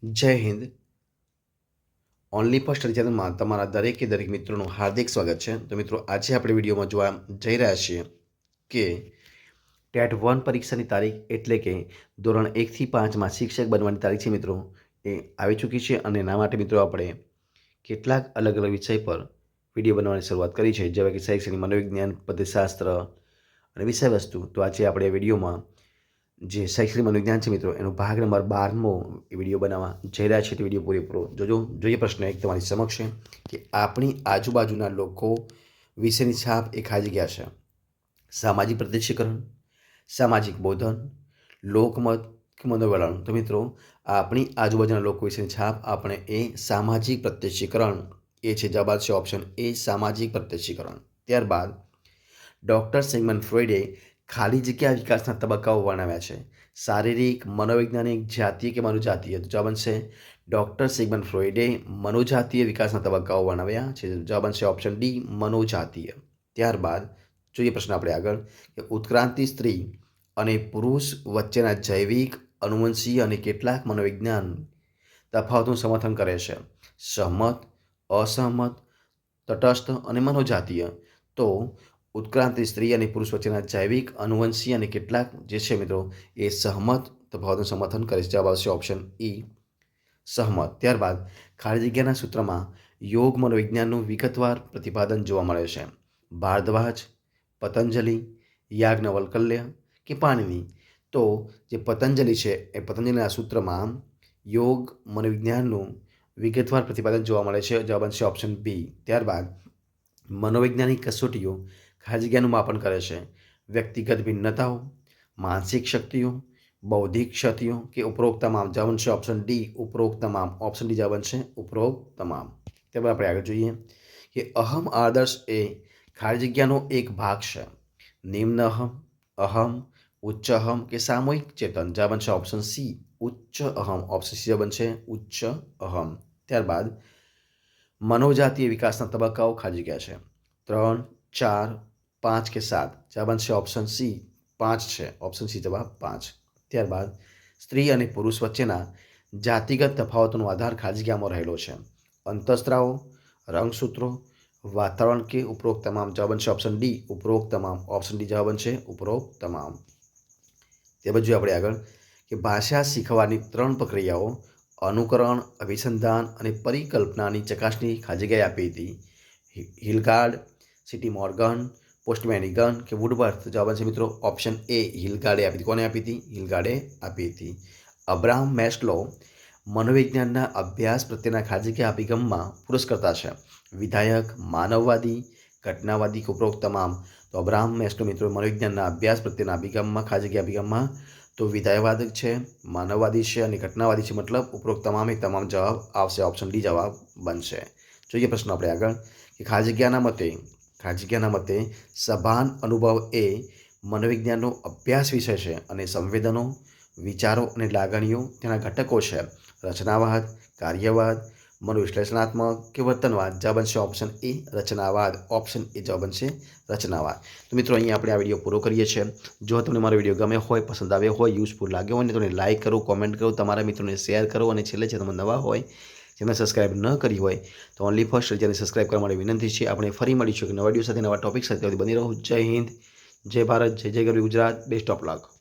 જય Hind. Only first ચેનલમાં તમારા દરેકે દરેક મિત્રોનું હાર્દિક સ્વાગત છે. તો મિત્રો, આજે આપણે વિડીયોમાં જોવા જઈ રહ્યા છીએ કે ટેટ 1 પરીક્ષાની તારીખ એટલે કે ધોરણ 1થી 5માં શિક્ષક બનવાની તારીખ છે મિત્રો, એ આવી ચૂકી છે. અને એના માટે મિત્રો આપણે કેટલાક અલગ અલગ વિષય પર વિડીયો બનાવવાની શરૂઆત કરી છે, જેવા કે શૈક્ષણિક, મનોવિજ્ઞાન, પદ્ધતિશાસ્ત્ર અને વિષય વસ્તુ. તો આજે આપણે વિડીયોમાં જે શૈક્ષણિક મનોવિજ્ઞાન છે મિત્રો, એનો ભાગ નંબર 12મો વિડીયો બનાવવા જઈ રહ્યા છે. તે વિડીયો પૂરેપૂરો જોજો. જોઈએ પ્રશ્ન એક તમારી સમક્ષ છે કે આપણી આજુબાજુના લોકો વિશેની છાપ એ ખાઈ જગ્યા છે. સામાજિક પ્રત્યક્ષીકરણ, સામાજિક બોધન, લોકમત કે મનોવલણ. તો મિત્રો, આપણી આજુબાજુના લોકો વિશેની છાપ આપણે એ સામાજિક પ્રત્યક્ષીકરણ એ છે. જવાબ છે ઓપ્શન એ, સામાજિક પ્રત્યક્ષીકરણ. ત્યારબાદ ડૉક્ટર સિગમન્ડ ફ્રોઈડે ખાલી જગ્યા વિકાસના તબક્કાઓ વર્ણવ્યા છે. શારીરિક, મનોવૈજ્ઞાનિક, જાતીય કે મનોજાતીય. તો જવાબ છે ડૉક્ટર સિગમન્ડ ફ્રોઈડે મનોજાતીય વિકાસના તબક્કાઓ વર્ણવ્યા છે. જવાબ છે ઓપ્શન ડી, મનોજાતીય. ત્યારબાદ જોઈએ પ્રશ્ન આપણે આગળ કે ઉત્ક્રાંતિ સ્ત્રી અને પુરુષ વચ્ચેના જૈવિક, અનુવંશીય અને કેટલાક મનોવિજ્ઞાન તફાવતનું સમર્થન કરે છે. સહમત, અસહમત, તટસ્થ અને મનોજાતીય. તો ઉત્ક્રાંતિ સ્ત્રી અને પુરુષ વચ્ચેના જૈવિક, અનુવંશીય અને કેટલાક જે છે મિત્રો, એ સહમત તફાવતનું સમર્થન કરે છે. જવાબ આવશે ઓપ્શન ઈ, સહમત. ત્યારબાદ ખાલી જગ્યાના સૂત્રમાં યોગ મનોવિજ્ઞાનનું વિગતવાર પ્રતિપાદન જોવા મળે છે. ભારદ્વાજ, પતંજલિ, યાજ્ઞવલ્કલ્ય કે પાણિની. તો જે પતંજલિ છે એ પતંજલિના સૂત્રમાં યોગ મનોવિજ્ઞાનનું વિગતવાર પ્રતિપાદન જોવા મળે છે. જવાબ છે ઓપ્શન બી. ત્યારબાદ મનોવૈજ્ઞાનિક કસોટીઓ ખાલી જગ્યાનું માપન કરે છે. વ્યક્તિગત ભિન્નતાઓ, માનસિક શક્તિઓ, બૌદ્ધિક ક્ષતિઓ કે ઉપરોક્ત તમામ. જવાબ છે ઓપ્શન ડી, ઉપરોક્ત તમામ. ઓપ્શન ડી જવાબ છે ઉપરોક્ત તમામ. ત્યારબાદ આપણે આગળ જોઈએ કે અહમ આદર્શ એ ખાલી જગ્યાનો એક ભાગ છે. નિમ્ન અહમ, અહમ, ઉચ્ચ અહમ કે સામૂહિક ચેતન. જવાબ છે ઓપ્શન સી, ઉચ્ચ અહમ. ઓપ્શન સી જવાબ છે ઉચ્ચ અહમ. ત્યારબાદ મનોજાતીય વિકાસના તબક્કાઓ ખાલી જગ્યા છે. 3, 4, 5 કે 7. જવાબ છે ઓપ્શન સી, 5 છે. ઓપ્શન સી જવાબ 5. ત્યારબાદ સ્ત્રી અને પુરુષ વચ્ચેના જાતિગત તફાવતોનો આધાર ખાલી જગ્યામાં રહેલો છે. અંતઃસ્ત્રાવો, રંગસૂત્રો, વાતાવરણ કે ઉપરોક્ત તમામ. જવાબ છે ઓપ્શન ડી, ઉપરોક્ત તમામ. ઓપ્શન ડી જવાબ છે ઉપરોક્ત તમામ. ત્યારબાદ જોઈએ આપણે આગળ કે ભાષા શીખવાની 3 પ્રક્રિયાઓ અનુકરણ, અભિસંધાન અને પરિકલ્પનાની ચકાસણી ખાલી જગ્યાએ આપી હતી. હિલગાર્ડ, સિટી મોર્ગન, પોસ્ટમેનિગન કે વુડવર્થ. જવાબ છે મિત્રો ઓપ્શન એ, હિલગાર્ડે આપી હતી. કોને આપી હતી? હિલગાર્ડે આપી હતી. અબ્રાહમ મેસ્લો મનોવિજ્ઞાનના અભ્યાસ પ્રત્યેના ખાલી જગ્યા અભિગમમાં પુરસ્કર્તા છે. વિધાયક, માનવવાદી, ઘટનાવાદી કે ઉપરોક્ત તમામ. તો અબ્રાહમ મેસ્લો મિત્રો મનોવિજ્ઞાનના અભ્યાસ પ્રત્યેના અભિગમમાં ખાલી જગ્યા અભિગમમાં તો વિધાયવાદક છે, માનવવાદી છે અને ઘટનાવાદી છે. મતલબ ઉપરોક્ત તમામે તમામ જવાબ આવશે. ઓપ્શન ડી જવાબ બનશે. જોઈએ પ્રશ્ન આપણે આગળ કે ખાલી જગ્યાના મતે સભાન અનુભવ એ મનોવિજ્ઞાનનો અભ્યાસ વિષય છે અને સંવેદનો, વિચારો અને લાગણીઓ તેના ઘટકો છે. રચનાવાદ, કાર્યવાદ, મનોવિશ્લેષણાત્મક કે વર્તનવાદ. જવાબ છે ઓપ્શન એ, રચનાવાદ. ઓપ્શન એ જવાબ છે રચનાવાદ. તો મિત્રો, અહીંયા આપણે આ વિડીયો પૂરો કરીએ છીએ. જો તમને મારો વિડીયો ગમે હોય, પસંદ આવ્યો હોય, યુઝફુલ લાગ્યો હોય ને, તો લાઇક કરો, કોમેન્ટ કરો, તમારા મિત્રોને શેર કરો અને છેલ્લે છે તમે નવા હોય, જેને સબસ્ક્રાઇબ ન કરી હોય તો ઓનલી ફર્સ્ટ ચેનલ સબસ્ક્રાઇબ કરવા માટે વિનંતી છે. આપણે ફરી મળીશું એક નવા વિડીયો સાથે, નવા ટોપિક સાથે. બની રહો. જય હિન્દ, જય ભારત, જય જય ગરવી ગુજરાત. Best of luck.